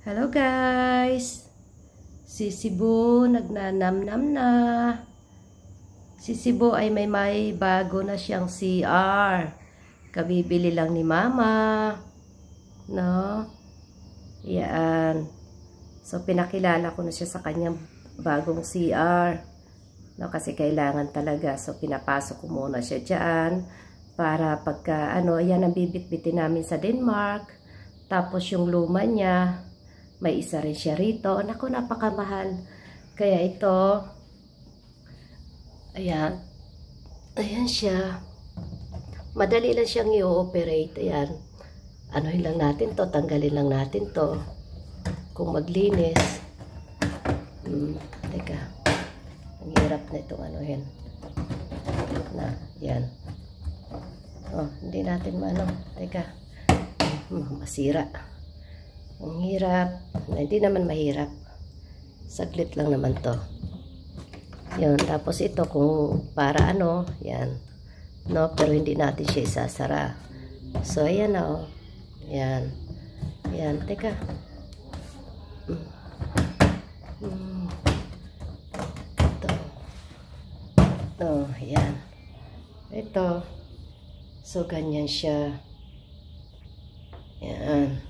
Hello guys! Si Cebu nagnanamnam na. Si Cebu ay may bago na siyang CR. Kabibili lang ni Mama. No? Yan. So pinakilala ko na siya sa kanyang bagong CR. No, kasi kailangan talaga. So pinapasok ko muna siya dyan. Para pagka, yan ang bibit-bitin namin sa Denmark. Tapos yung luma niya, may isa rin siya rito. Naku, napakamahal. Kaya ito, ayan. Ayan siya. Madali lang siyang i-operate. Ayan. Anuhin lang natin to. Tanggalin lang natin to. Kung maglinis. Teka. Ang hirap na itong anuhin. Na, yan. Oh, hindi natin Teka. Masira. Ang hirap. Hindi naman mahirap. Saglit lang naman to. Yun. Tapos ito kung para yan. No, pero hindi natin siya isasara. So, ayan na Yan. Yan. Teka. Ito. Yan. Ito. So, ganyan siya. Yan.